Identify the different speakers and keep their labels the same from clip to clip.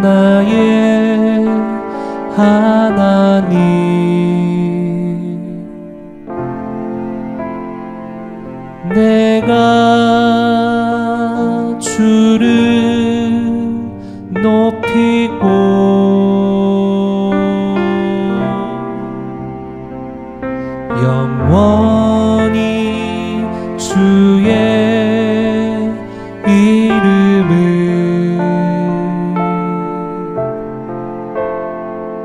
Speaker 1: 나의 하나님, 내가 주를 높이고 영원히 주의 이름을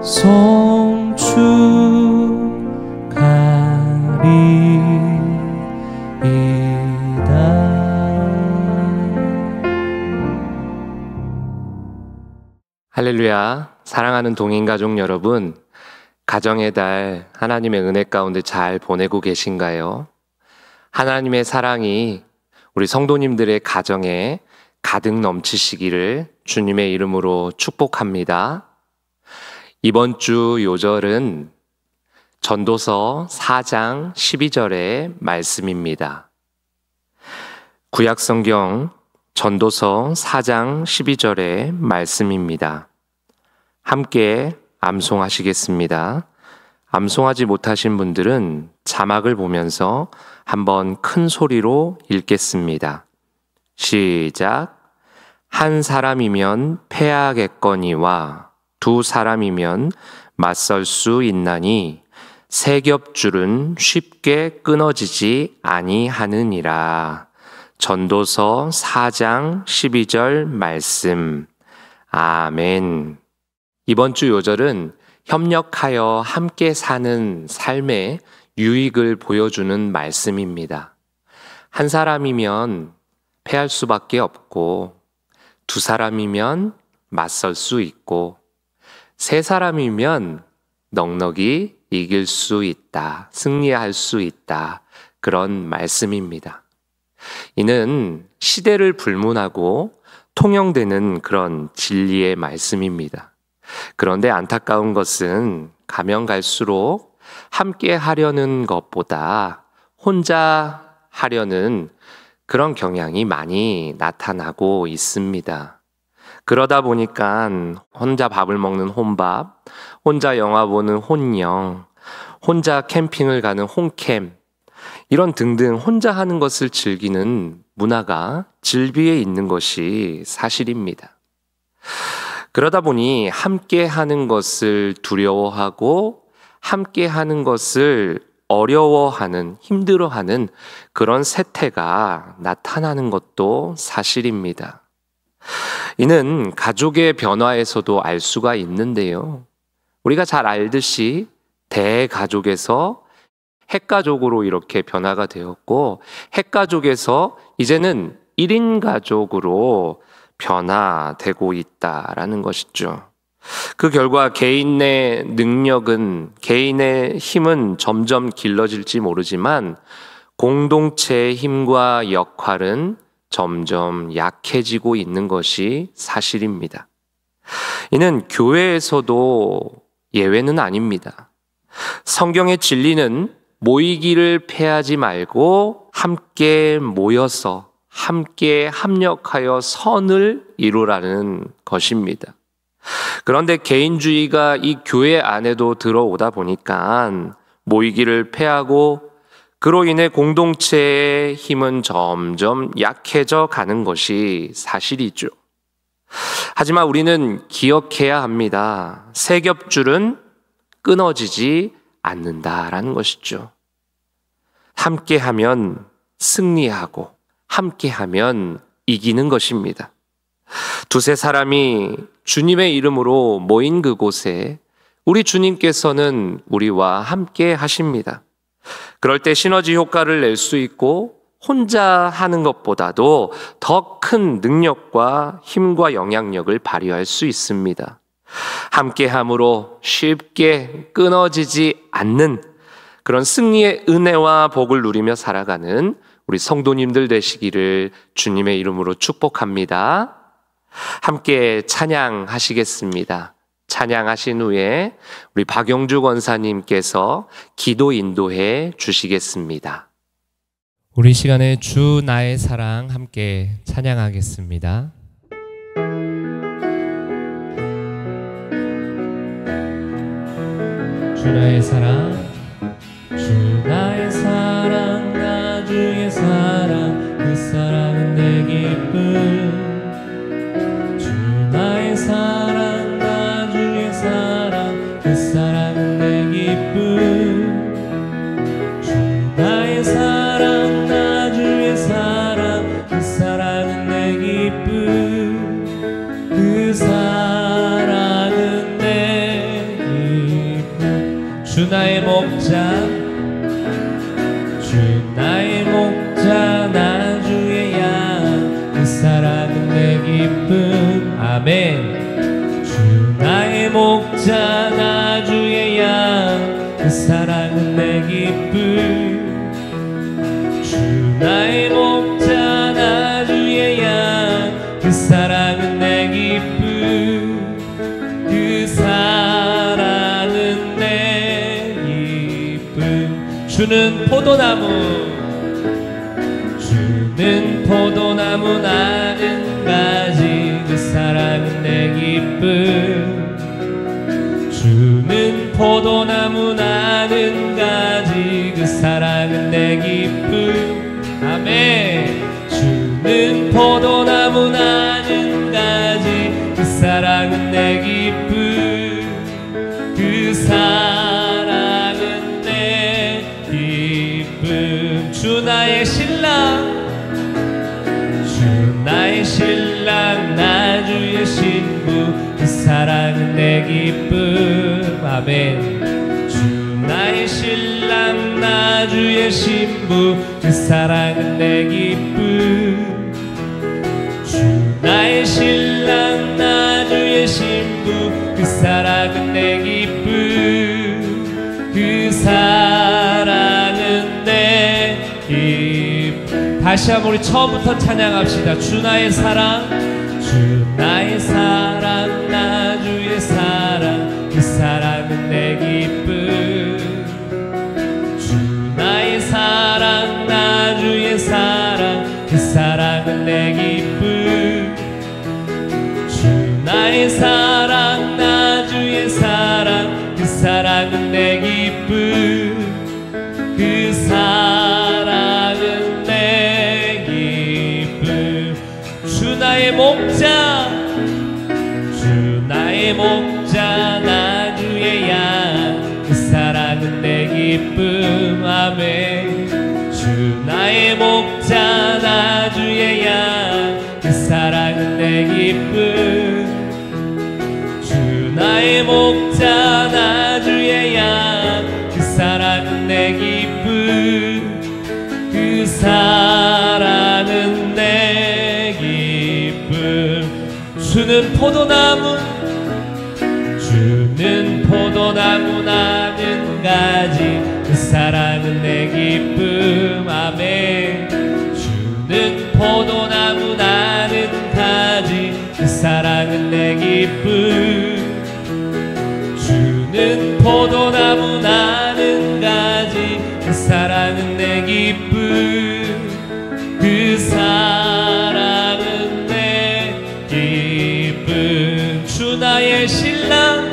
Speaker 1: 송축하리이다.
Speaker 2: 할렐루야. 사랑하는 동행가족 여러분, 가정의 달 하나님의 은혜 가운데 잘 보내고 계신가요? 하나님의 사랑이 우리 성도님들의 가정에 가득 넘치시기를 주님의 이름으로 축복합니다. 이번 주 요절은 전도서 4장 12절의 말씀입니다. 구약성경 전도서 4장 12절의 말씀입니다. 함께 암송하시겠습니다. 암송하지 못하신 분들은 자막을 보면서 한번 큰 소리로 읽겠습니다. 시작. 한 사람이면 패하겠거니와 두 사람이면 맞설 수 있나니 세 겹줄은 쉽게 끊어지지 아니하느니라. 전도서 4장 12절 말씀. 아멘. 이번 주 요절은 협력하여 함께 사는 삶의 유익을 보여주는 말씀입니다. 한 사람이면 패할 수밖에 없고, 두 사람이면 맞설 수 있고, 세 사람이면 넉넉히 이길 수 있다, 승리할 수 있다, 그런 말씀입니다. 이는 시대를 불문하고 통용되는 그런 진리의 말씀입니다. 그런데 안타까운 것은 가면 갈수록 함께 하려는 것보다 혼자 하려는 그런 경향이 많이 나타나고 있습니다. 그러다 보니까 혼자 밥을 먹는 혼밥, 혼자 영화 보는 혼영, 혼자 캠핑을 가는 혼캠, 이런 등등 혼자 하는 것을 즐기는 문화가 질비해 있는 것이 사실입니다. 그러다 보니 함께 하는 것을 두려워하고 함께 하는 것을 어려워하는, 힘들어하는 그런 세태가 나타나는 것도 사실입니다. 이는 가족의 변화에서도 알 수가 있는데요. 우리가 잘 알듯이 대가족에서 핵가족으로 이렇게 변화가 되었고, 핵가족에서 이제는 1인 가족으로 변화되고 있다라는 것이죠. 그 결과 개인의 능력은, 개인의 힘은 점점 길러질지 모르지만 공동체의 힘과 역할은 점점 약해지고 있는 것이 사실입니다. 이는 교회에서도 예외는 아닙니다. 성경의 진리는 모이기를 패하지 말고 함께 모여서 함께 합력하여 선을 이루라는 것입니다. 그런데 개인주의가 이 교회 안에도 들어오다 보니까 모이기를 패하고 그로 인해 공동체의 힘은 점점 약해져 가는 것이 사실이죠. 하지만 우리는 기억해야 합니다. 세 겹줄은 끊어지지 않는다라는 것이죠. 함께하면 승리하고 함께하면 이기는 것입니다. 두세 사람이 주님의 이름으로 모인 그곳에 우리 주님께서는 우리와 함께 하십니다. 그럴 때 시너지 효과를 낼 수 있고 혼자 하는 것보다도 더 큰 능력과 힘과 영향력을 발휘할 수 있습니다. 함께함으로 쉽게 끊어지지 않는 그런 승리의 은혜와 복을 누리며 살아가는 우리 성도님들 되시기를 주님의 이름으로 축복합니다. 함께 찬양하시겠습니다. 찬양하신 후에 우리 박영주 권사님께서 기도 인도해 주시겠습니다.
Speaker 1: 우리 시간에 주 나의 사랑 함께 찬양하겠습니다. 주 나의 사랑, 주 나의 사랑, 나 주의 사랑, 그 사랑은 내 기쁨. 주 나의 사랑, 나 주의 사랑, 그 사랑은 내 기쁨. 주 나의 사랑, 나 주의 사랑, 그 사랑은 내 기쁨. 그 사랑은 내 기쁨. 주 나의 목자, 주 나의 목자, 나 주의 양, 그 사랑은 내 기쁨. 아멘. 주 나의 목자, 나 주의 양, 그 사랑은 내 기쁨. 주 나의 목자, 나 주의 양, 그 사랑은 내 기쁨. 그 사랑은 내 기쁨. 주는 포도나무, 주는 포도나무, 나는 가지, 그 사랑은 내 기쁨. 주는 포도나무, 나는 가지, 그 사랑은 내 기쁨. 아멘. 주는 포도나무, 나는 가지, 그 사랑은 내 기쁨. 그 사랑은 내 기쁨. 주 나의 신랑, 주 나의 신랑, 나 주의 신부, 그 사랑은 내 기쁨. 아멘. 주 나의 신랑, 나 주의 신부, 그 사랑은 내 기쁨. 주 나의 신랑, 나 주의 신부, 그 사랑은 내 기쁨. 그 사랑은 내 기쁨. 다시 한번 우리 처음부터 찬양합시다. 주 나의 사랑, 주 나의 사랑, 나 주의 사랑, 그 사랑은 내 기쁨. 주 나의 사랑, 나 주의 사랑, 그 사랑은 내 기쁨. 주 나의 사랑, 나 주의 사랑, 그 사랑은 내 기쁨. 그 사랑은 내 기쁨. 주 나의 목자, 주 나의 목자, 나 주의 양, 그 사랑은 내 기쁨. 아멘. 주 나의 목자, 나 주의 양, 그 사랑은 내 기쁨. 주 나의 목자, 나 주의 양, 그 사랑은 내 기쁨. 그 사랑은 내 기쁨. 주는 포도나무, 주는 포도나무, 나는 가지, 그 사랑은 내 기쁨. 아멘. 주는 포도나무, 나는 가지, 그 사랑은 내 기쁨. 주는 포도나무, 나는 가지, 그 사랑은 내 기쁨. 그 사랑은 내 기쁨. 주 나의 신랑,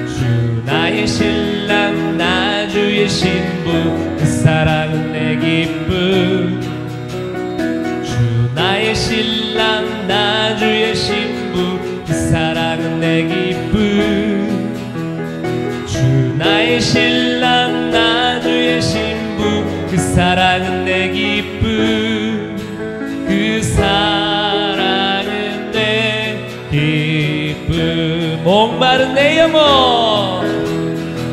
Speaker 1: 주 나의 신랑, 나 주의 신부, 그 사랑은 내 기쁨. 주 나의 신랑, 나 주의 신부, 그 사랑은 내 기쁨. 주 나의 신랑, 나 주의 신부, 그 사랑은 내 기쁨. 그 사랑은 내 기쁨. 목마른 내 영혼,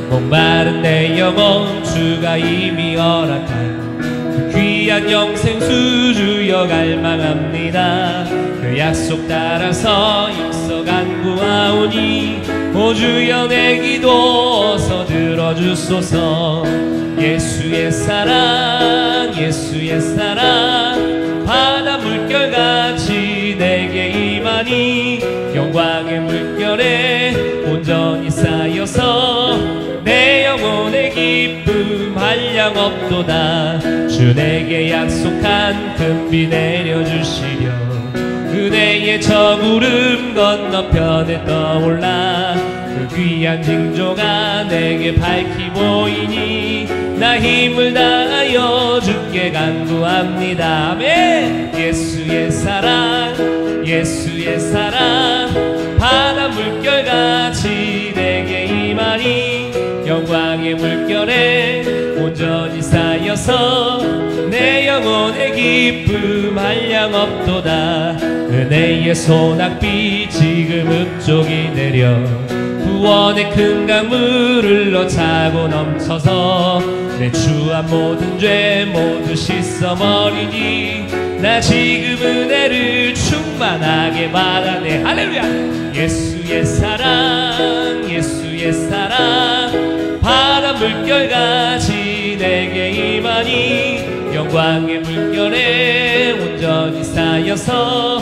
Speaker 1: 목마른 내 영혼, 주가 이미 허락한 그 귀한 영생수 주여 갈망합니다. 그 약속 따라서 입서 간구하오니 오 주여 내 기도 어서 들어주소서. 예수의 사랑, 예수의 사랑, 바다 물결같이 내게 임하니 영광의 물결에 온전히 쌓여서 내 영혼의 기쁨 한량 없도다. 주 내게 약속한 금비 내려주시려 은혜의 저 구름 건너편에 떠올라 그 귀한 징조가 내게 밝히 보이니 나 힘을 다하여 주께 간구합니다. 아멘. 예수의 사랑 예수의 사랑 바다 물결같이 내게 임하니 영광의 물결에 온전히 쌓여서 내 영혼의 기쁨 한량없도다. 은혜의 소낙비 지금 흡족이 내려 구원의 큰 강물을 흘러 차고 넘쳐서 내 추한 모든 죄 모두 씻어버리니 나 지금 은혜를 충만하게 받아내. 할렐루야. 예수의 사랑 예수의 사랑 바다 물결같이 내게 임하니 영광의 물결에 온전히 쌓여서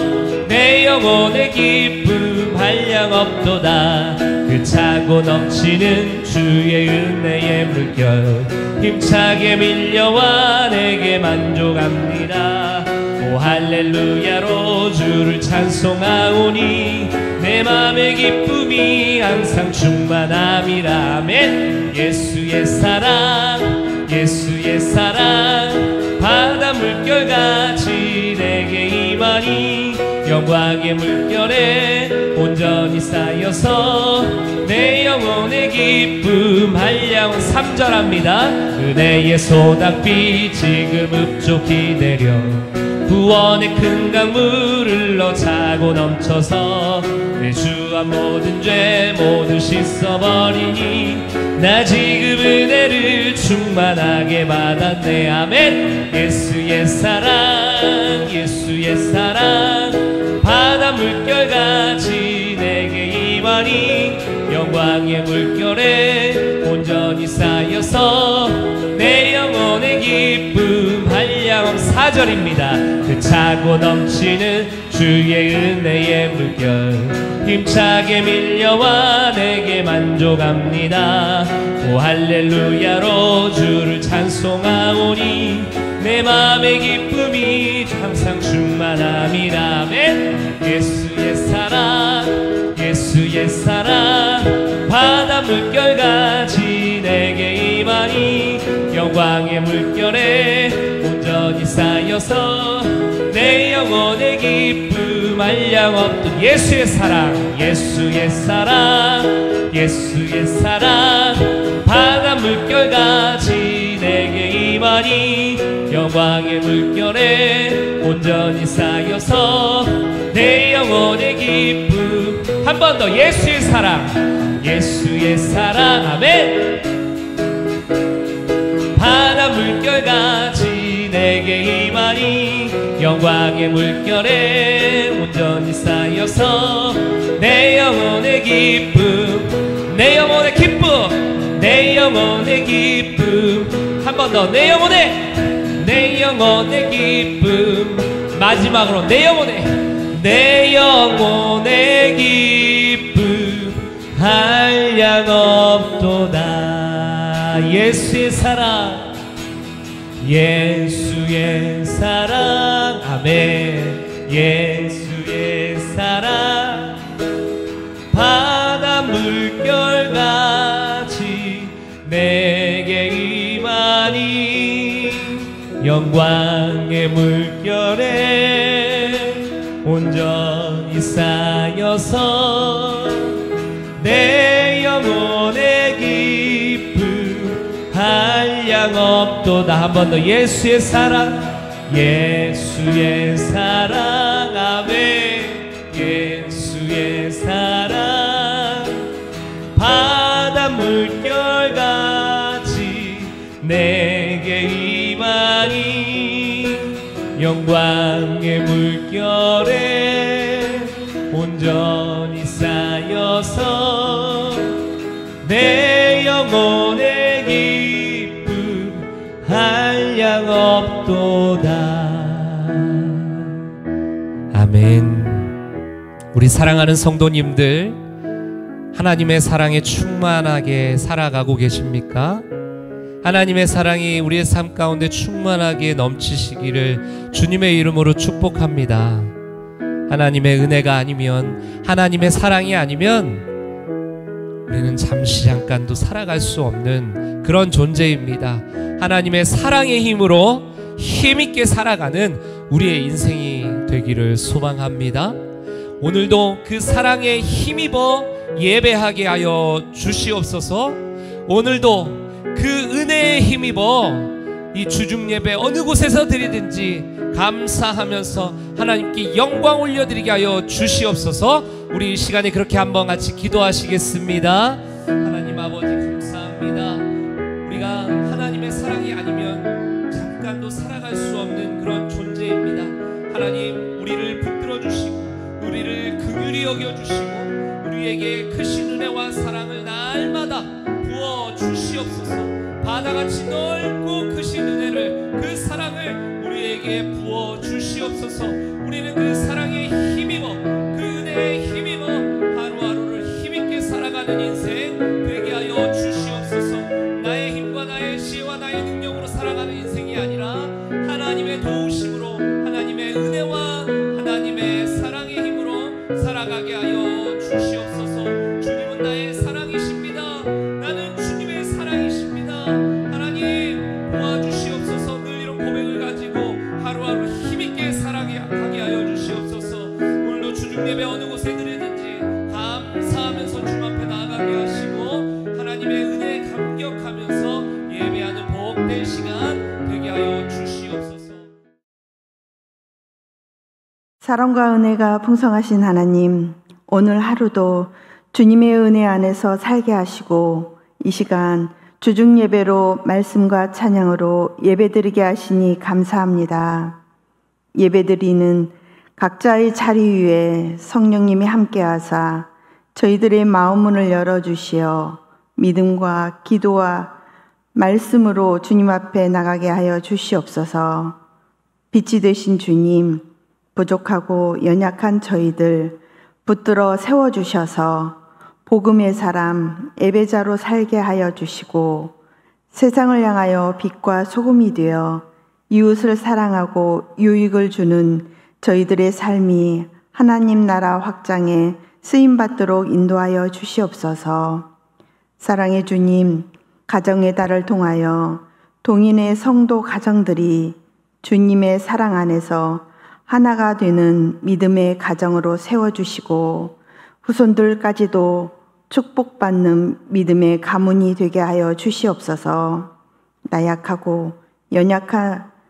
Speaker 1: 내 영혼의 기쁨 한량없도다. 그 차고 넘치는 주의 은혜의 물결 힘차게 밀려와 내게 만족합니다. 오 할렐루야로 주를 찬송하오니 내 맘의 기쁨이 항상 충만함이라. 아멘. 예수의 사랑 예수의 사랑 바다 물결같이 내게 임하니 영광의 물결에 온전히 쌓여서 내 영혼의 기쁨 한량. 3절합니다. 은혜의 소낙비 지금 흡족히 내려 구원의 큰 강물을 흘러 차고 넘쳐서 내 주한 모든 죄 모두 씻어버리니 나 지금 은혜를 충만하게 받았네. 아멘. 예수의 사랑 예수의 사랑 바다 물결같이 내게 임하니 영광의 물결에 온전히 쌓여서 내 영혼의 기쁨 한량. 4절입니다. 그 차고 넘치는 주의 은혜의 물결 힘차게 밀려와 내게 만족합니다. 오 할렐루야로 주를 찬송하오니 내 맘의 기쁨이 항상 충만함이라. 아멘. 예수의 사랑 예수의 사랑 바다 물결같이 내게 임하니 영광의 물결에 온전히 쌓여서 내 영혼의 기쁨 한량없던 예수의 사랑 예수의 사랑 예수의 사랑 바다 물결같이 내게 임하니 영광의 물결에 온전히 쌓여서 내 영혼의 기쁨. 한 번 더. 예수의 사랑 예수의 사랑. 아멘. 바다 물결같이 내게 임하니 영광의 물결에 온전히 쌓여서 내 영혼의 기쁨 내 영혼의 기쁨 내 영혼의 기쁨. 한 번 더. 내 영혼의 기쁨. 마지막으로 내 영혼의 기쁨 한량없도다. 예수의 사랑 예수의 사랑. 아멘. 예수의 사랑 바다 물결같이 내게 임하니 영광의 물결에 온전히 쌓여서 내 영혼의 기쁨 한량없도다. 한 번 더. 예수의 사랑 예수의 사랑. 아멘. 예수의 사랑 바다 물결같이 내게 임하니 영광의 물결에 온전히 쌓여서 내 영혼의 기쁨 한량없도다.
Speaker 2: 아멘. 우리 사랑하는 성도님들, 하나님의 사랑에 충만하게 살아가고 계십니까? 하나님의 사랑이 우리의 삶 가운데 충만하게 넘치시기를 주님의 이름으로 축복합니다. 하나님의 은혜가 아니면, 하나님의 사랑이 아니면 우리는 잠시 잠깐도 살아갈 수 없는 그런 존재입니다. 하나님의 사랑의 힘으로 힘있게 살아가는 우리의 인생이 되기를 소망합니다. 오늘도 그 사랑에 힘입어 예배하게 하여 주시옵소서. 오늘도 그 은혜에 힘입어 이 주중 예배 어느 곳에서 드리든지 감사하면서 하나님께 영광 올려드리게 하여 주시옵소서. 우리 이 시간에 그렇게 한번 같이 기도하시겠습니다. 하나님 아버지 감사합니다. 우리가 하나님의 사랑이 아니면 잠깐도 살아갈 수 없는 그런 존재입니다. 하나님, 우리를 붙들어 주시고 우리를 긍휼히 여겨 주시고 우리에게 크신 은혜와 사랑을 날마다 부어 주시옵소서. 바다같이 넓고 크신 은혜를, 그 사랑을 우리에게 부어 주시옵소서. 우리는 그 사랑에 힘입어, 그 은혜에 힘입어 하루하루를 힘있게 살아가는 인생 되게 하여 주시옵소서. 나의 힘과 나의 지혜와 나의 능력으로 살아가는 인생이 아니라 하나님의 도우심으로, 하나님의 은혜와 하나님의 사랑의 힘으로 살아가게 하여 주시옵소서. 주님은 나의 사랑이십니다. 나는 주님의 사랑이십니다. 하나님 도와주시옵소서. 늘 이런 고백을 가지고 하루하루 힘있게 살아가게 하여 주시옵소서. 오늘도 주중 예배 어느 곳에 드리든지 감사하면서 주님 앞에 나아가게 하시고 하나님의 은혜에 감격하면서 예배하는 복된 시간 되게 하여 주시옵소서.
Speaker 3: 사랑과 은혜가 풍성하신 하나님, 오늘 하루도 주님의 은혜 안에서 살게 하시고 이 시간 주중 예배로 말씀과 찬양으로 예배드리게 하시니 감사합니다. 예배드리는 각자의 자리 위에 성령님이 함께하사 저희들의 마음 문을 열어주시어 믿음과 기도와 말씀으로 주님 앞에 나가게 하여 주시옵소서. 빛이 되신 주님, 부족하고 연약한 저희들 붙들어 세워주셔서 복음의 사람, 예배자로 살게 하여 주시고 세상을 향하여 빛과 소금이 되어 이웃을 사랑하고 유익을 주는 저희들의 삶이 하나님 나라 확장에 쓰임받도록 인도하여 주시옵소서. 사랑의 주님, 가정의 달을 통하여 동인의 성도 가정들이 주님의 사랑 안에서 하나가 되는 믿음의 가정으로 세워주시고 후손들까지도 축복받는 믿음의 가문이 되게 하여 주시옵소서. 나약하고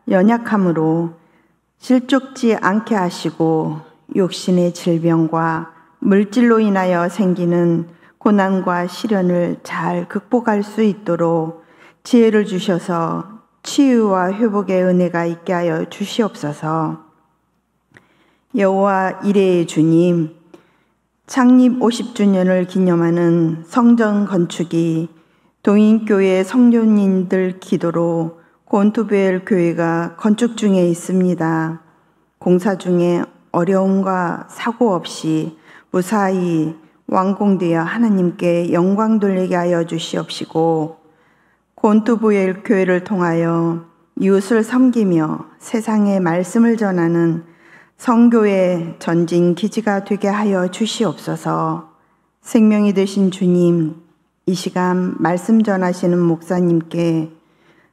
Speaker 3: 연약함으로 실족지 않게 하시고 육신의 질병과 물질로 인하여 생기는 고난과 시련을 잘 극복할 수 있도록 지혜를 주셔서 치유와 회복의 은혜가 있게 하여 주시옵소서. 여호와 이레의 주님, 창립 50주년을 기념하는 성전 건축이 동인교회 성도님들 기도로 곤투벨 교회가 건축 중에 있습니다. 공사 중에 어려움과 사고 없이 무사히 완공되어 하나님께 영광 돌리게 하여 주시옵시고 곤투벨 교회를 통하여 이웃을 섬기며 세상의 말씀을 전하는 성교의 전진 기지가 되게 하여 주시옵소서. 생명이 되신 주님, 이 시간 말씀 전하시는 목사님께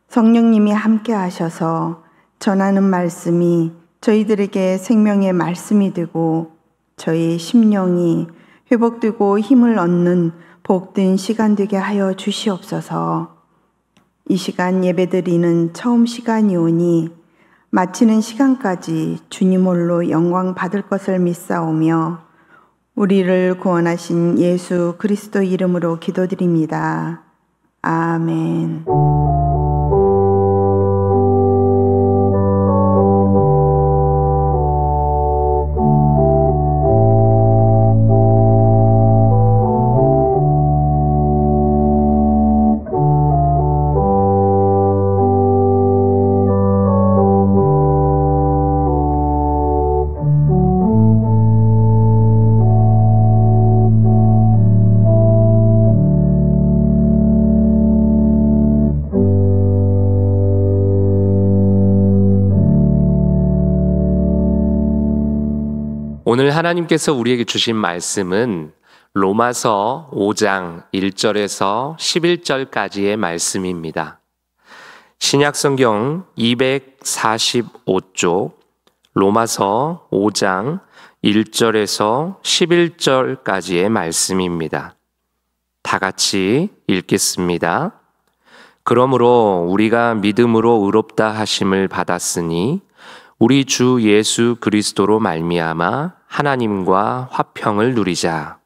Speaker 3: 성령님이 함께 하셔서 전하는 말씀이 저희들에게 생명의 말씀이 되고 저희 심령이 회복되고 힘을 얻는 복된 시간 되게 하여 주시옵소서. 이 시간 예배드리는 처음 시간이 오니 마치는 시간까지 주님 홀로 영광 받을 것을 믿사오며 우리를 구원하신 예수 그리스도 이름으로 기도드립니다. 아멘.
Speaker 2: 오늘 하나님께서 우리에게 주신 말씀은
Speaker 4: 로마서 5장 1절에서 11절까지의 말씀입니다. 신약성경 245쪽 로마서 5장 1절에서 11절까지의 말씀입니다. 다 같이 읽겠습니다. 그러므로 우리가 믿음으로 의롭다 하심을 받았으니 우리 주 예수 그리스도로 말미암아 하나님과 화평을 누리자.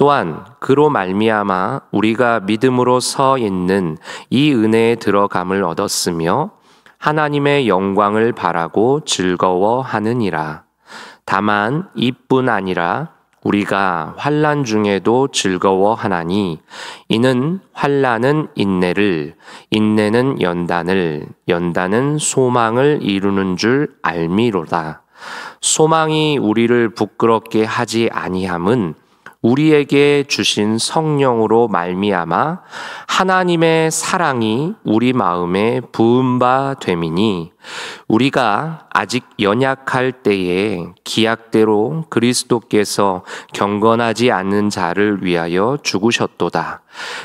Speaker 4: 또한 그로 말미암아 우리가 믿음으로 서 있는 이 은혜에 들어감을 얻었으며 하나님의 영광을 바라고 즐거워하느니라. 다만 이뿐 아니라 우리가 환난 중에도 즐거워하나니 이는 환난은 인내를, 인내는 연단을, 연단은 소망을 이루는 줄 알미로다. 소망이 우리를 부끄럽게 하지 아니함은 우리에게 주신 성령으로 말미암아 하나님의 사랑이 우리 마음에 부은 바 됨이니 우리가 아직 연약할 때에 기약대로 그리스도께서 경건하지 않는 자를 위하여 죽으셨도다.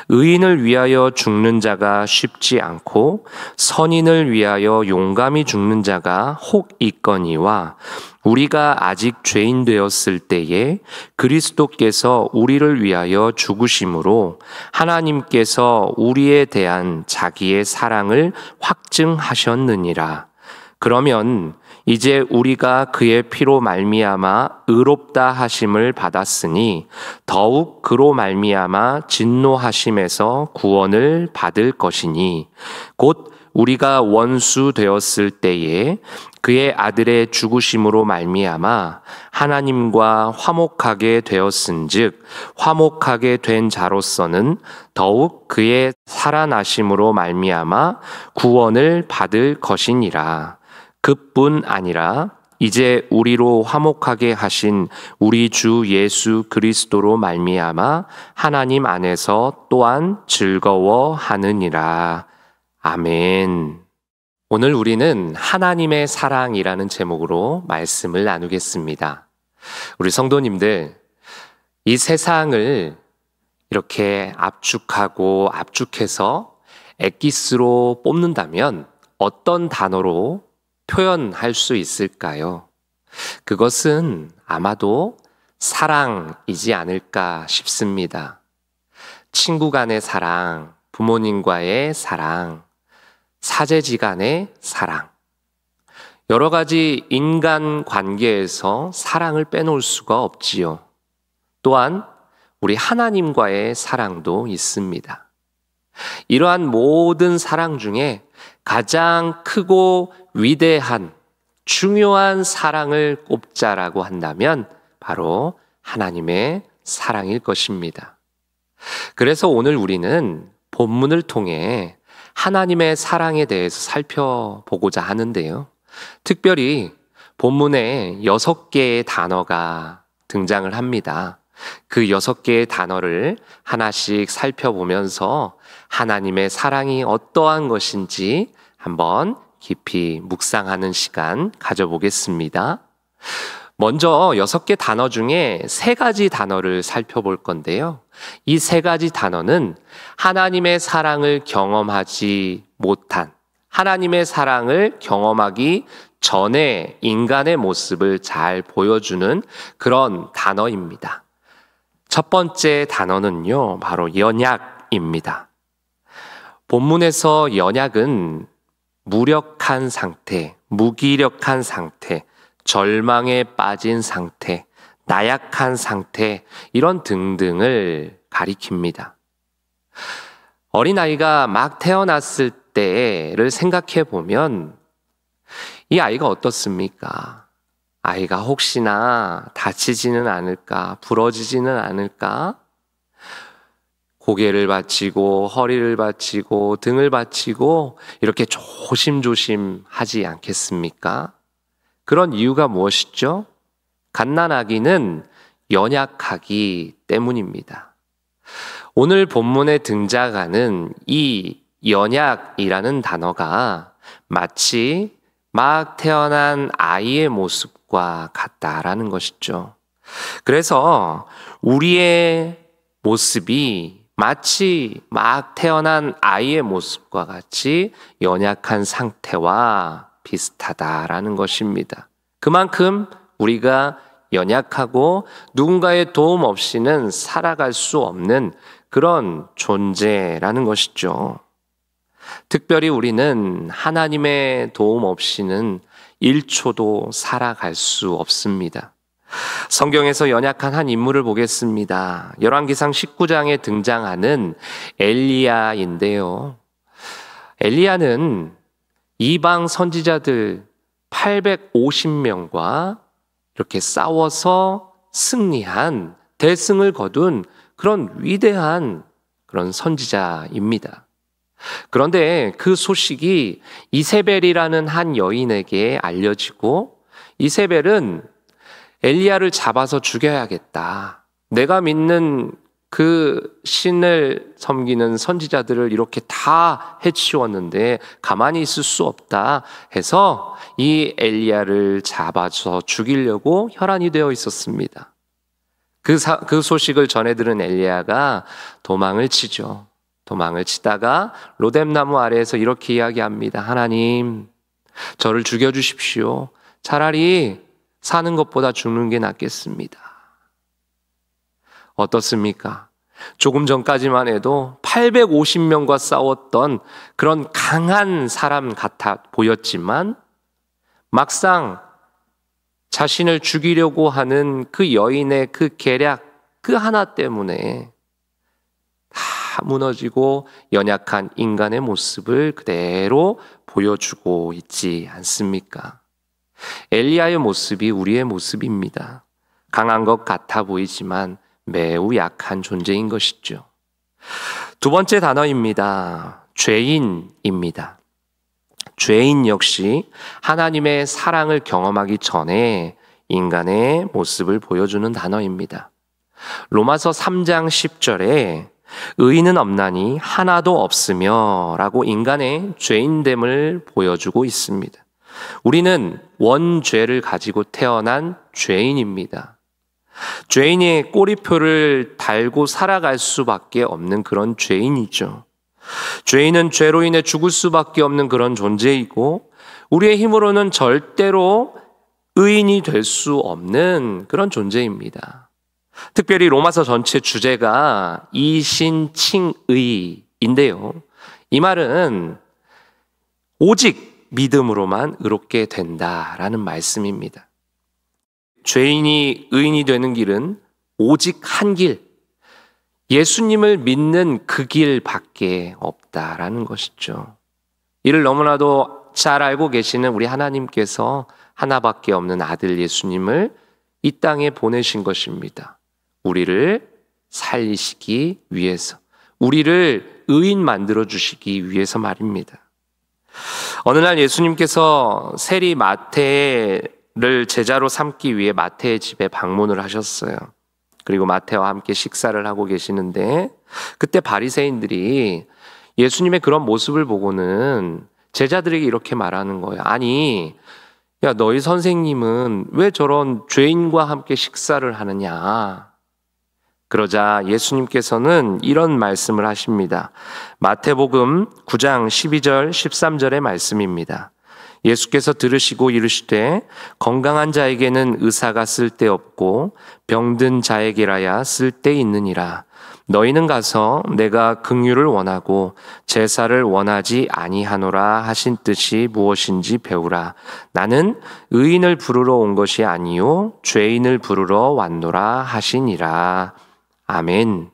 Speaker 4: 의인을 위하여 죽는 자가 쉽지 않고 선인을 위하여 용감히 죽는 자가 혹 있거니와 우리가 아직 죄인 되었을 때에 그리스도께서 우리를 위하여 죽으심으로 하나님께서 우리에 대한 자기의 사랑을 확증하셨느니라. 그러면 이제 우리가 그의 피로 말미암아 의롭다 하심을 받았으니 더욱 그로 말미암아 진노하심에서 구원을 받을 것이니 곧 우리가 원수 되었을 때에 그의 아들의 죽으심으로 말미암아 하나님과 화목하게 되었은즉 화목하게 된 자로서는 더욱 그의 살아나심으로 말미암아 구원을 받을 것이니라. 그뿐 아니라 이제 우리로 화목하게 하신 우리 주 예수 그리스도로 말미암아 하나님 안에서 또한 즐거워하느니라. 아멘. 오늘 우리는 하나님의 사랑이라는 제목으로 말씀을 나누겠습니다. 우리 성도님들, 이 세상을 이렇게 압축하고 압축해서 엑기스로 뽑는다면 어떤 단어로 표현할 수 있을까요? 그것은 아마도 사랑이지 않을까 싶습니다. 친구 간의 사랑, 부모님과의 사랑, 사제지간의 사랑, 여러 가지 인간 관계에서 사랑을 빼놓을 수가 없지요. 또한 우리 하나님과의 사랑도 있습니다. 이러한 모든 사랑 중에 가장 크고 위대한 중요한 사랑을 꼽자라고 한다면 바로 하나님의 사랑일 것입니다. 그래서 오늘 우리는 본문을 통해 하나님의 사랑에 대해서 살펴보고자 하는데요. 특별히 본문에 6개의 단어가 등장을 합니다. 그 6개의 단어를 하나씩 살펴보면서 하나님의 사랑이 어떠한 것인지 한번 깊이 묵상하는 시간 가져보겠습니다. 먼저 6개 단어 중에 3가지 단어를 살펴볼 건데요. 이 3가지 단어는 하나님의 사랑을 경험하지 못한, 하나님의 사랑을 경험하기 전에 인간의 모습을 잘 보여주는 그런 단어입니다. 첫 번째 단어는요, 바로 연약입니다. 본문에서 연약은 무력한 상태, 무기력한 상태, 절망에 빠진 상태, 나약한 상태, 이런 등등을 가리킵니다. 어린아이가 막 태어났을 때를 생각해 보면 이 아이가 어떻습니까? 아이가 혹시나 다치지는 않을까, 부러지지는 않을까? 고개를 받치고 허리를 받치고 등을 받치고 이렇게 조심조심 하지 않겠습니까? 그런 이유가 무엇이죠? 갓난아기는 연약하기 때문입니다. 오늘 본문에 등장하는 이 연약이라는 단어가 마치 막 태어난 아이의 모습과 같다라는 것이죠. 그래서 우리의 모습이 마치 막 태어난 아이의 모습과 같이 연약한 상태와 비슷하다라는 것입니다. 그만큼 우리가 연약하고 누군가의 도움 없이는 살아갈 수 없는 그런 존재라는 것이죠. 특별히 우리는 하나님의 도움 없이는 1초도 살아갈 수 없습니다. 성경에서 연약한 한 인물을 보겠습니다. 열왕기상 19장에 등장하는 엘리야인데요. 엘리야는 이방 선지자들 850명과 이렇게 싸워서 승리한 대승을 거둔 그런 위대한 그런 선지자입니다. 그런데 그 소식이 이세벨이라는 한 여인에게 알려지고 이세벨은 엘리야를 잡아서 죽여야겠다. 내가 믿는 그 신을 섬기는 선지자들을 이렇게 다 해치웠는데 가만히 있을 수 없다 해서 이 엘리야를 잡아서 죽이려고 혈안이 되어 있었습니다. 그 소식을 전해 들은 엘리야가 도망을 치죠. 도망을 치다가 로뎀나무 아래에서 이렇게 이야기합니다. 하나님, 저를 죽여주십시오. 차라리 사는 것보다 죽는 게 낫겠습니다. 어떻습니까? 조금 전까지만 해도 850명과 싸웠던 그런 강한 사람 같아 보였지만 막상 자신을 죽이려고 하는 그 여인의 그 계략 그 하나 때문에 다 무너지고 연약한 인간의 모습을 그대로 보여주고 있지 않습니까? 엘리야의 모습이 우리의 모습입니다. 강한 것 같아 보이지만 매우 약한 존재인 것이죠. 두 번째 단어입니다. 죄인입니다. 죄인 역시 하나님의 사랑을 경험하기 전에 인간의 모습을 보여주는 단어입니다. 로마서 3장 10절에 의인은 없나니 하나도 없으며 라고 인간의 죄인됨을 보여주고 있습니다. 우리는 원죄를 가지고 태어난 죄인입니다. 죄인이 꼬리표를 달고 살아갈 수밖에 없는 그런 죄인이죠. 죄인은 죄로 인해 죽을 수밖에 없는 그런 존재이고 우리의 힘으로는 절대로 의인이 될 수 없는 그런 존재입니다. 특별히 로마서 전체 주제가 이신칭의인데요. 이 말은 오직 믿음으로만 의롭게 된다라는 말씀입니다. 죄인이 의인이 되는 길은 오직 한 길, 예수님을 믿는 그 길밖에 없다라는 것이죠. 이를 너무나도 잘 알고 계시는 우리 하나님께서 하나밖에 없는 아들 예수님을 이 땅에 보내신 것입니다. 우리를 살리시기 위해서, 우리를 의인 만들어 주시기 위해서 말입니다. 어느 날 예수님께서 세리 마태를 제자로 삼기 위해 마태의 집에 방문을 하셨어요. 그리고 마태와 함께 식사를 하고 계시는데 그때 바리새인들이 예수님의 그런 모습을 보고는 제자들에게 이렇게 말하는 거예요. 아니, 야, 너희 선생님은 왜 저런 죄인과 함께 식사를 하느냐? 그러자 예수님께서는 이런 말씀을 하십니다. 마태복음 9장 12절 13절의 말씀입니다. 예수께서 들으시고 이르시되 건강한 자에게는 의사가 쓸데없고 병든 자에게라야 쓸데있느니라. 너희는 가서 내가 긍휼을 원하고 제사를 원하지 아니하노라 하신 뜻이 무엇인지 배우라. 나는 의인을 부르러 온 것이 아니요 죄인을 부르러 왔노라 하시니라. 아멘.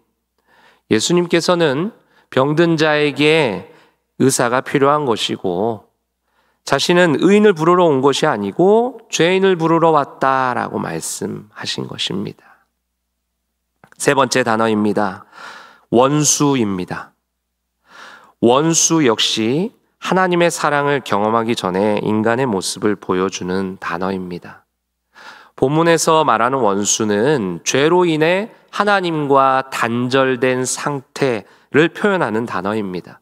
Speaker 4: 예수님께서는 병든 자에게 의사가 필요한 것이고 자신은 의인을 부르러 온 것이 아니고 죄인을 부르러 왔다라고 말씀하신 것입니다. 세 번째 단어입니다. 원수입니다. 원수 역시 하나님의 사랑을 경험하기 전에 인간의 모습을 보여주는 단어입니다. 본문에서 말하는 원수는 죄로 인해 하나님과 단절된 상태를 표현하는 단어입니다.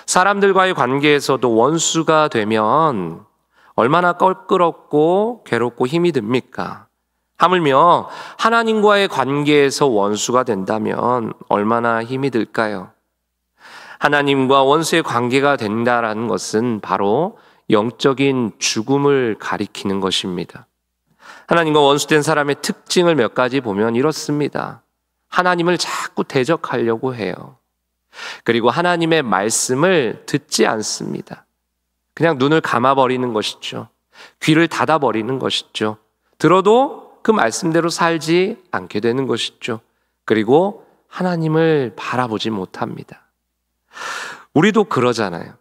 Speaker 4: 사람들과의 관계에서도 원수가 되면 얼마나 껄끄럽고 괴롭고 힘이 듭니까? 하물며 하나님과의 관계에서 원수가 된다면 얼마나 힘이 들까요? 하나님과 원수의 관계가 된다라는 것은 바로 영적인 죽음을 가리키는 것입니다. 하나님과 원수된 사람의 특징을 몇 가지 보면 이렇습니다. 하나님을 자꾸 대적하려고 해요. 그리고 하나님의 말씀을 듣지 않습니다. 그냥 눈을 감아버리는 것이죠. 귀를 닫아버리는 것이죠. 들어도 그 말씀대로 살지 않게 되는 것이죠. 그리고 하나님을 바라보지 못합니다. 우리도 그러잖아요.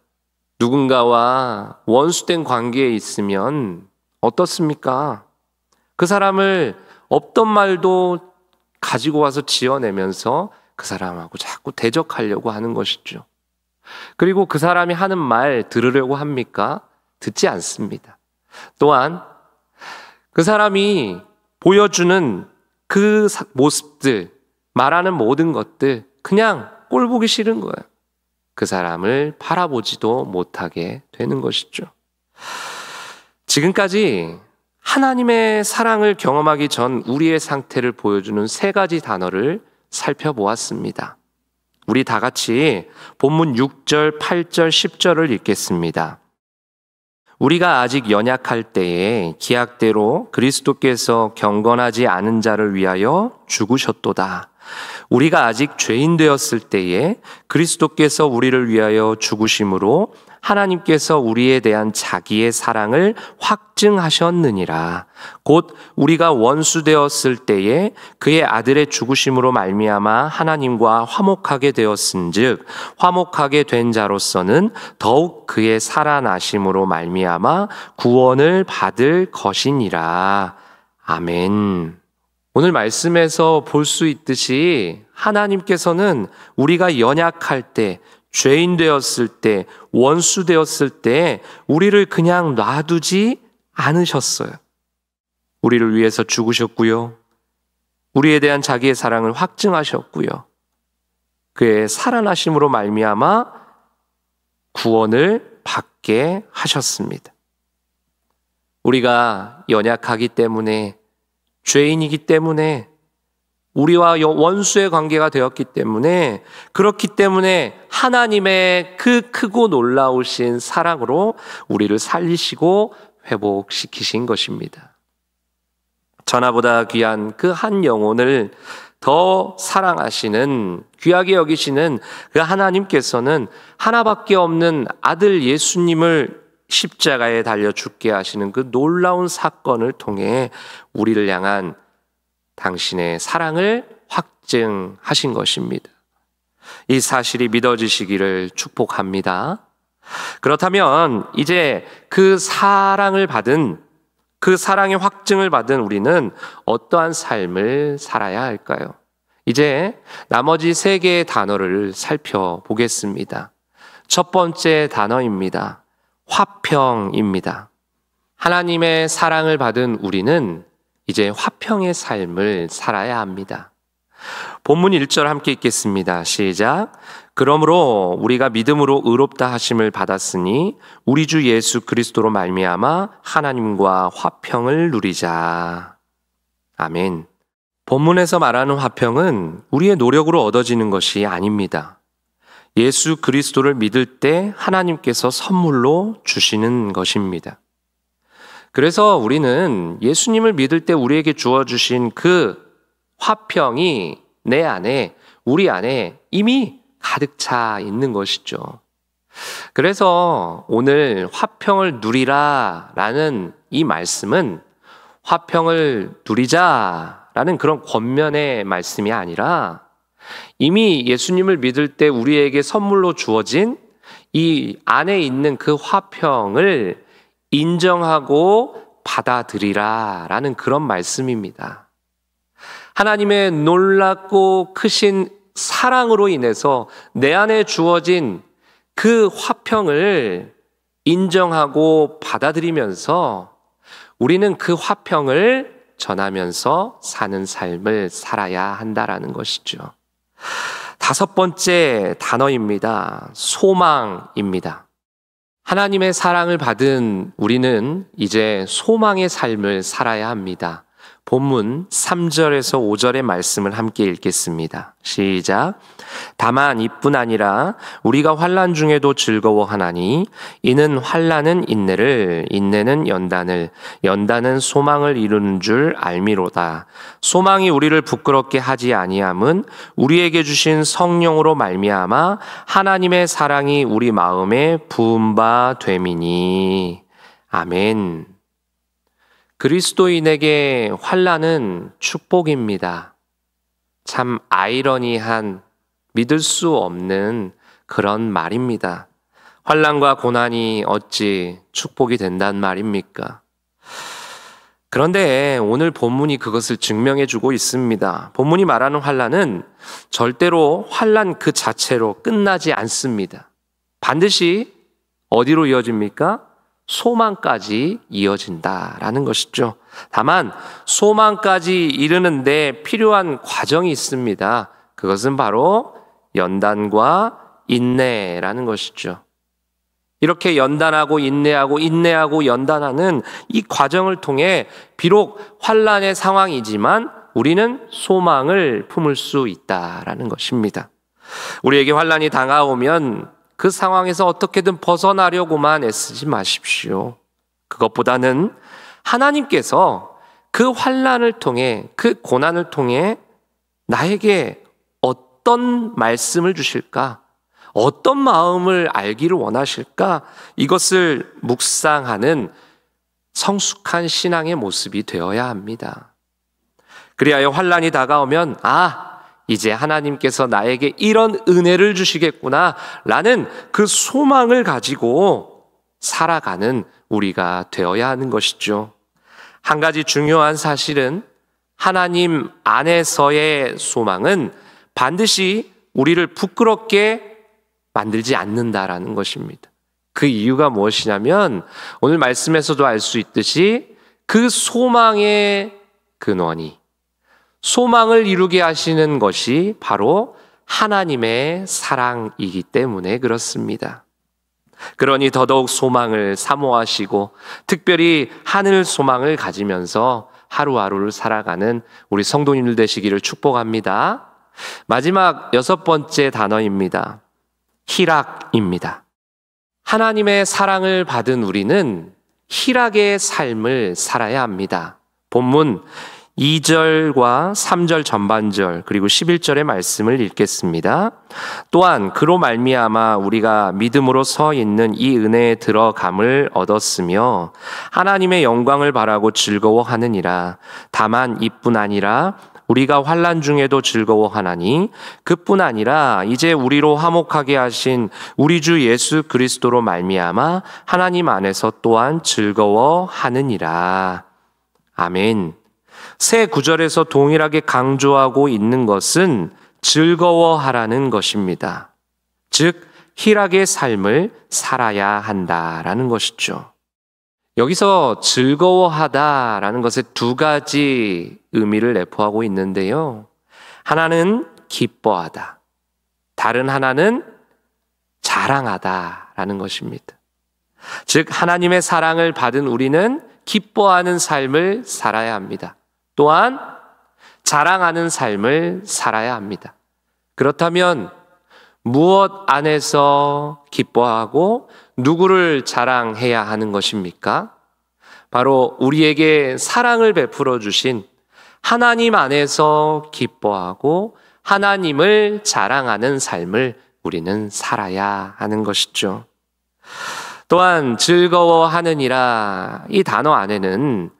Speaker 4: 누군가와 원수된 관계에 있으면 어떻습니까? 그 사람을 없던 말도 가지고 와서 지어내면서 그 사람하고 자꾸 대적하려고 하는 것이죠. 그리고 그 사람이 하는 말 들으려고 합니까? 듣지 않습니다. 또한 그 사람이 보여주는 그 모습들, 말하는 모든 것들 그냥 꼴 보기 싫은 거예요. 그 사람을 바라보지도 못하게 되는 것이죠. 지금까지 하나님의 사랑을 경험하기 전 우리의 상태를 보여주는 세 가지 단어를 살펴보았습니다. 우리 다 같이 본문 6절, 8절, 10절을 읽겠습니다. 우리가 아직 연약할 때에 기약대로 그리스도께서 경건하지 않은 자를 위하여 죽으셨도다. 우리가 아직 죄인 되었을 때에 그리스도께서 우리를 위하여 죽으심으로 하나님께서 우리에 대한 자기의 사랑을 확증하셨느니라. 곧 우리가 원수 되었을 때에 그의 아들의 죽으심으로 말미암아 하나님과 화목하게 되었은즉 화목하게 된 자로서는 더욱 그의 살아나심으로 말미암아 구원을 받을 것이니라. 아멘. 오늘 말씀에서 볼 수 있듯이 하나님께서는 우리가 연약할 때, 죄인 되었을 때, 원수 되었을 때 우리를 그냥 놔두지 않으셨어요. 우리를 위해서 죽으셨고요. 우리에 대한 자기의 사랑을 확증하셨고요. 그의 살아나심으로 말미암아 구원을 받게 하셨습니다. 우리가 연약하기 때문에, 죄인이기 때문에, 우리와 원수의 관계가 되었기 때문에, 그렇기 때문에 하나님의 그 크고 놀라우신 사랑으로 우리를 살리시고 회복시키신 것입니다. 전하보다 귀한 그 한 영혼을 더 사랑하시는, 귀하게 여기시는 그 하나님께서는 하나밖에 없는 아들 예수님을 십자가에 달려 죽게 하시는 그 놀라운 사건을 통해 우리를 향한 당신의 사랑을 확증하신 것입니다. 이 사실이 믿어지시기를 축복합니다. 그렇다면 이제 그 사랑을 받은, 그 사랑의 확증을 받은 우리는 어떠한 삶을 살아야 할까요? 이제 나머지 세 개의 단어를 살펴보겠습니다. 첫 번째 단어입니다. 화평입니다. 하나님의 사랑을 받은 우리는 이제 화평의 삶을 살아야 합니다. 본문 1절 함께 읽겠습니다. 시작. 그러므로 우리가 믿음으로 의롭다 하심을 받았으니 우리 주 예수 그리스도로 말미암아 하나님과 화평을 누리자. 아멘. 본문에서 말하는 화평은 우리의 노력으로 얻어지는 것이 아닙니다. 예수 그리스도를 믿을 때 하나님께서 선물로 주시는 것입니다. 그래서 우리는 예수님을 믿을 때 우리에게 주어주신 그 화평이 내 안에, 우리 안에 이미 가득 차 있는 것이죠. 그래서 오늘 화평을 누리라 라는 이 말씀은 화평을 누리자라는 그런 권면의 말씀이 아니라 이미 예수님을 믿을 때 우리에게 선물로 주어진 이 안에 있는 그 화평을 인정하고 받아들이라 라는 그런 말씀입니다. 하나님의 놀랍고 크신 사랑으로 인해서 내 안에 주어진 그 화평을 인정하고 받아들이면서 우리는 그 화평을 전하면서 사는 삶을 살아야 한다라는 것이죠. 다섯 번째 단어입니다. 소망입니다. 하나님의 사랑을 받은 우리는 이제 소망의 삶을 살아야 합니다. 본문 3절에서 5절의 말씀을 함께 읽겠습니다. 시작. 다만 이뿐 아니라 우리가 환난 중에도 즐거워하나니 이는 환난은 인내를, 인내는 연단을, 연단은 소망을 이루는 줄 알미로다. 소망이 우리를 부끄럽게 하지 아니함은 우리에게 주신 성령으로 말미암아 하나님의 사랑이 우리 마음에 부은 바 됨이니. 아멘. 그리스도인에게 환난은 축복입니다. 참 아이러니한, 믿을 수 없는 그런 말입니다. 환난과 고난이 어찌 축복이 된단 말입니까? 그런데 오늘 본문이 그것을 증명해 주고 있습니다. 본문이 말하는 환난은 절대로 환난 그 자체로 끝나지 않습니다. 반드시 어디로 이어집니까? 소망까지 이어진다라는 것이죠. 다만 소망까지 이르는데 필요한 과정이 있습니다. 그것은 바로 연단과 인내라는 것이죠. 이렇게 연단하고 인내하고 연단하는 이 과정을 통해 비록 환난의 상황이지만 우리는 소망을 품을 수 있다라는 것입니다. 우리에게 환난이 다가오면 그 상황에서 어떻게든 벗어나려고만 애쓰지 마십시오. 그것보다는 하나님께서 그 환난을 통해, 그 고난을 통해 나에게 어떤 말씀을 주실까? 어떤 마음을 알기를 원하실까? 이것을 묵상하는 성숙한 신앙의 모습이 되어야 합니다. 그리하여 환난이 다가오면 이제 하나님께서 나에게 이런 은혜를 주시겠구나 라는 그 소망을 가지고 살아가는 우리가 되어야 하는 것이죠. 한 가지 중요한 사실은 하나님 안에서의 소망은 반드시 우리를 부끄럽게 만들지 않는다라는 것입니다. 그 이유가 무엇이냐면 오늘 말씀에서도 알 수 있듯이 그 소망의 근원이, 소망을 이루게 하시는 것이 바로 하나님의 사랑이기 때문에 그렇습니다. 그러니 더더욱 소망을 사모하시고 특별히 하늘 소망을 가지면서 하루하루를 살아가는 우리 성도님들 되시기를 축복합니다. 마지막 6번째 단어입니다. 희락입니다. 하나님의 사랑을 받은 우리는 희락의 삶을 살아야 합니다. 본문 2절과 3절 전반절 그리고 11절의 말씀을 읽겠습니다. 또한 그로 말미암아 우리가 믿음으로 서 있는 이 은혜에 들어감을 얻었으며 하나님의 영광을 바라고 즐거워하느니라. 다만 이뿐 아니라 우리가 환난 중에도 즐거워하나니 그뿐 아니라 이제 우리로 화목하게 하신 우리 주 예수 그리스도로 말미암아 하나님 안에서 또한 즐거워하느니라. 아멘. 새 구절에서 동일하게 강조하고 있는 것은 즐거워하라는 것입니다. 즉 희락의 삶을 살아야 한다라는 것이죠. 여기서 즐거워하다라는 것에 두 가지 의미를 내포하고 있는데요. 하나는 기뻐하다, 다른 하나는 자랑하다라는 것입니다. 즉 하나님의 사랑을 받은 우리는 기뻐하는 삶을 살아야 합니다. 또한 자랑하는 삶을 살아야 합니다. 그렇다면 무엇 안에서 기뻐하고 누구를 자랑해야 하는 것입니까? 바로 우리에게 사랑을 베풀어 주신 하나님 안에서 기뻐하고 하나님을 자랑하는 삶을 우리는 살아야 하는 것이죠. 또한 즐거워하느니라 이 단어 안에는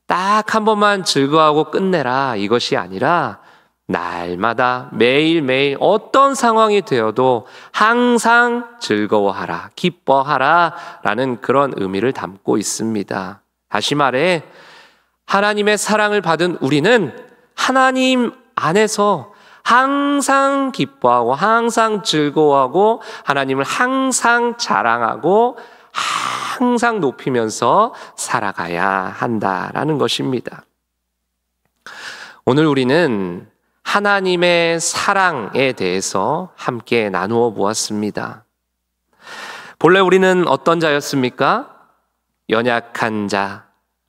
Speaker 4: 딱 한 번만 즐거워하고 끝내라 이것이 아니라 날마다 매일매일 어떤 상황이 되어도 항상 즐거워하라, 기뻐하라 라는 그런 의미를 담고 있습니다. 다시 말해 하나님의 사랑을 받은 우리는 하나님 안에서 항상 기뻐하고 항상 즐거워하고 하나님을 항상 자랑하고 항상 높이면서 살아가야 한다라는 것입니다. 오늘 우리는 하나님의 사랑에 대해서 함께 나누어 보았습니다. 본래 우리는 어떤 자였습니까? 연약한 자,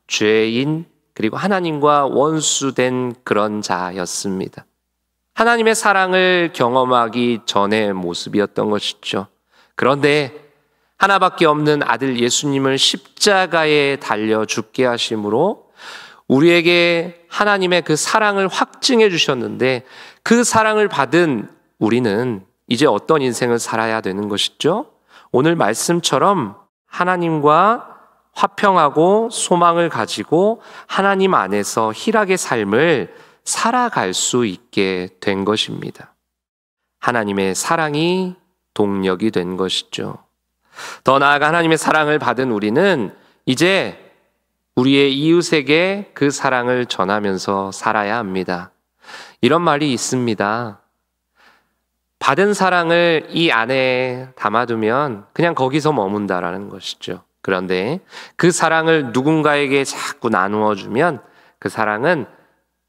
Speaker 4: 죄인, 그리고 하나님과 원수된 그런 자였습니다. 하나님의 사랑을 경험하기 전의 모습이었던 것이죠. 그런데 하나밖에 없는 아들 예수님을 십자가에 달려 죽게 하심으로 우리에게 하나님의 그 사랑을 확증해 주셨는데, 그 사랑을 받은 우리는 이제 어떤 인생을 살아야 되는 것이죠? 오늘 말씀처럼 하나님과 화평하고 소망을 가지고 하나님 안에서 희락의 삶을 살아갈 수 있게 된 것입니다. 하나님의 사랑이 동력이 된 것이죠. 더 나아가 하나님의 사랑을 받은 우리는 이제 우리의 이웃에게 그 사랑을 전하면서 살아야 합니다. 이런 말이 있습니다. 받은 사랑을 이 안에 담아두면 그냥 거기서 머문다라는 것이죠. 그런데 그 사랑을 누군가에게 자꾸 나누어 주면 그 사랑은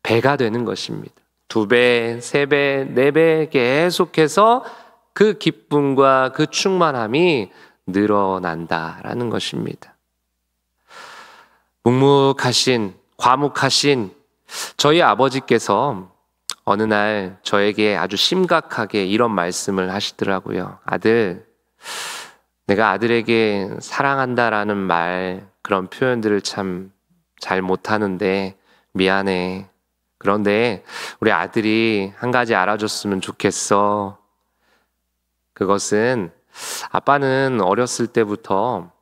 Speaker 4: 배가 되는 것입니다. 2배, 3배, 4배 계속해서 그 기쁨과 그 충만함이 늘어난다라는 것입니다. 묵묵하신, 과묵하신 저희 아버지께서 어느 날 저에게 아주 심각하게 이런 말씀을 하시더라고요. 아들, 내가 아들에게 사랑한다라는 말, 그런 표현들을 참 잘 못하는데 미안해. 그런데 우리 아들이 한 가지 알아줬으면 좋겠어. 그것은 아빠는 어렸을 때부터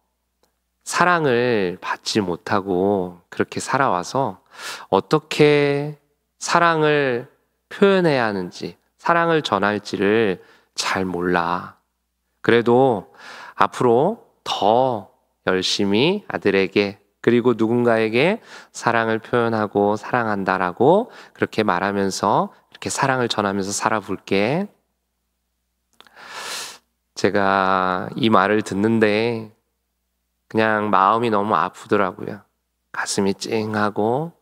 Speaker 4: 사랑을 받지 못하고 그렇게 살아와서 어떻게 사랑을 표현해야 하는지, 사랑을 전할지를 잘 몰라. 그래도 앞으로 더 열심히 아들에게, 그리고 누군가에게 사랑을 표현하고 사랑한다라고 그렇게 말하면서 이렇게 사랑을 전하면서 살아볼게. 제가 이 말을 듣는데 그냥 마음이 너무 아프더라고요. 가슴이 찡하고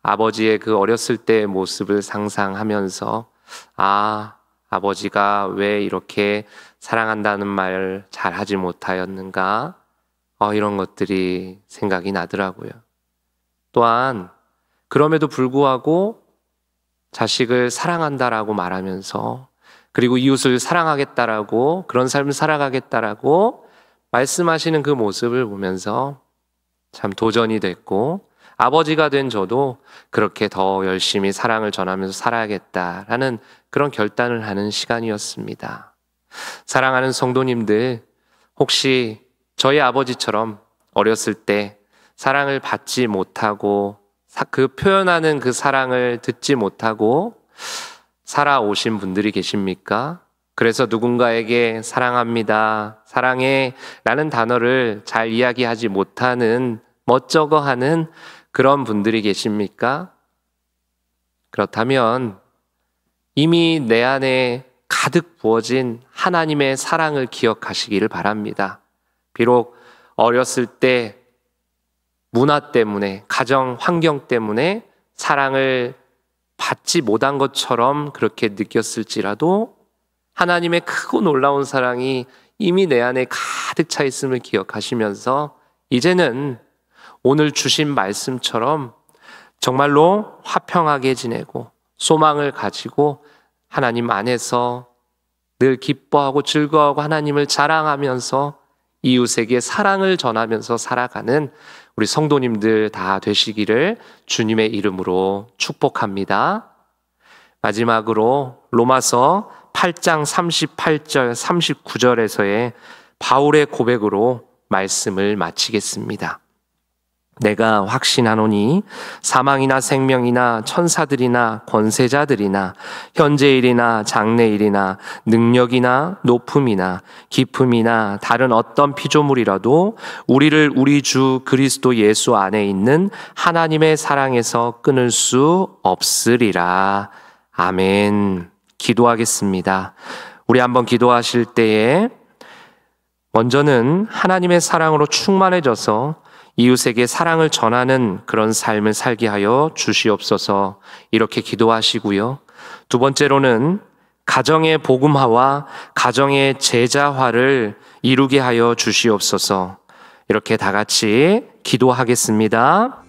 Speaker 4: 아버지의 그 어렸을 때의 모습을 상상하면서 아버지가 왜 이렇게 사랑한다는 말을 잘 하지 못하였는가? 이런 것들이 생각이 나더라고요. 또한 그럼에도 불구하고 자식을 사랑한다라고 말하면서, 그리고 이웃을 사랑하겠다라고, 그런 삶을 살아가겠다라고 말씀하시는 그 모습을 보면서 참 도전이 됐고, 아버지가 된 저도 그렇게 더 열심히 사랑을 전하면서 살아야겠다라는 그런 결단을 하는 시간이었습니다. 사랑하는 성도님들, 혹시 저희 아버지처럼 어렸을 때 사랑을 받지 못하고 그 표현하는 그 사랑을 듣지 못하고 살아오신 분들이 계십니까? 그래서 누군가에게 사랑합니다, 사랑해 라는 단어를 잘 이야기하지 못하는, 멋쩍어하는 그런 분들이 계십니까? 그렇다면 이미 내 안에 가득 부어진 하나님의 사랑을 기억하시기를 바랍니다. 비록 어렸을 때 문화 때문에, 가정 환경 때문에 사랑을 받지 못한 것처럼 그렇게 느꼈을지라도 하나님의 크고 놀라운 사랑이 이미 내 안에 가득 차 있음을 기억하시면서 이제는 오늘 주신 말씀처럼 정말로 화평하게 지내고 소망을 가지고 하나님 안에서 늘 기뻐하고 즐거워하고 하나님을 자랑하면서 이웃에게 사랑을 전하면서 살아가는 우리 성도님들 다 되시기를 주님의 이름으로 축복합니다. 마지막으로 로마서 8장 38절 39절에서의 바울의 고백으로 말씀을 마치겠습니다. 내가 확신하노니 사망이나 생명이나 천사들이나 권세자들이나 현재일이나 장래일이나 능력이나 높음이나 깊음이나 다른 어떤 피조물이라도 우리를 우리 주 그리스도 예수 안에 있는 하나님의 사랑에서 끊을 수 없으리라. 아멘. 기도하겠습니다. 우리 한번 기도하실 때에 먼저는 하나님의 사랑으로 충만해져서 이웃에게 사랑을 전하는 그런 삶을 살게 하여 주시옵소서, 이렇게 기도하시고요. 두 번째로는 가정의 복음화와 가정의 제자화를 이루게 하여 주시옵소서, 이렇게 다 같이 기도하겠습니다.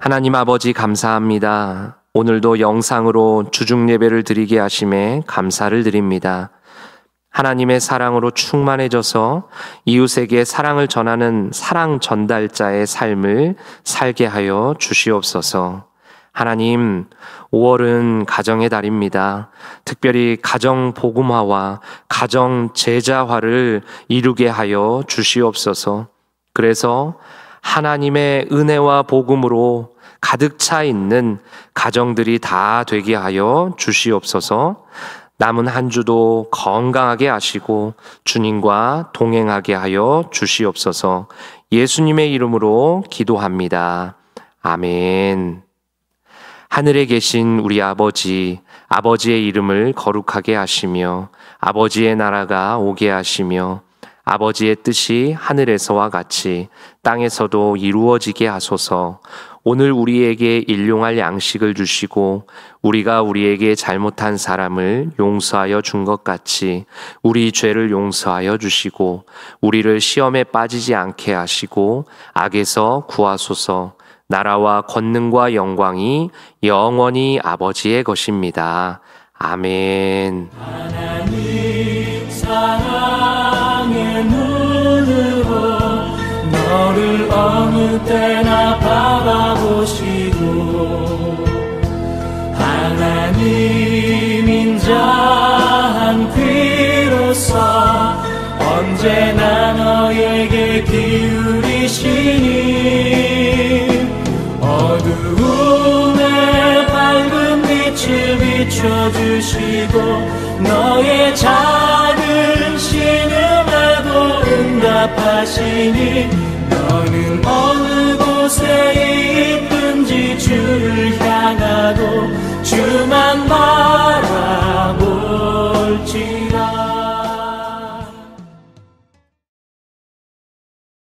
Speaker 4: 하나님 아버지 감사합니다. 오늘도 영상으로 주중 예배를 드리게 하심에 감사를 드립니다. 하나님의 사랑으로 충만해져서 이웃에게 사랑을 전하는 사랑 전달자의 삶을 살게 하여 주시옵소서. 하나님, 5월은 가정의 달입니다. 특별히 가정 복음화와 가정 제자화를 이루게 하여 주시옵소서. 그래서 하나님의 은혜와 복음으로 가득 차 있는 가정들이 다 되게 하여 주시옵소서. 남은 한 주도 건강하게 하시고 주님과 동행하게 하여 주시옵소서. 예수님의 이름으로 기도합니다. 아멘. 하늘에 계신 우리 아버지, 아버지의 이름을 거룩하게 하시며 아버지의 나라가 오게 하시며 아버지의 뜻이 하늘에서와 같이 땅에서도 이루어지게 하소서. 오늘 우리에게 일용할 양식을 주시고 우리가 우리에게 잘못한 사람을 용서하여 준 것 같이 우리 죄를 용서하여 주시고 우리를 시험에 빠지지 않게 하시고 악에서 구하소서. 나라와 권능과 영광이 영원히 아버지의 것입니다. 아멘.
Speaker 1: 하나님 사랑의 눈으로 너를 어느 때나 바라보시고 하나님 인자한 귀로서 언제나 너에게 기울이시니 어두움에 밝은 빛을 비춰주시고 너의 작은 신음에도 응답하시니 너는 어느 곳에 있든지 주를 향하고 주만 바라볼지라.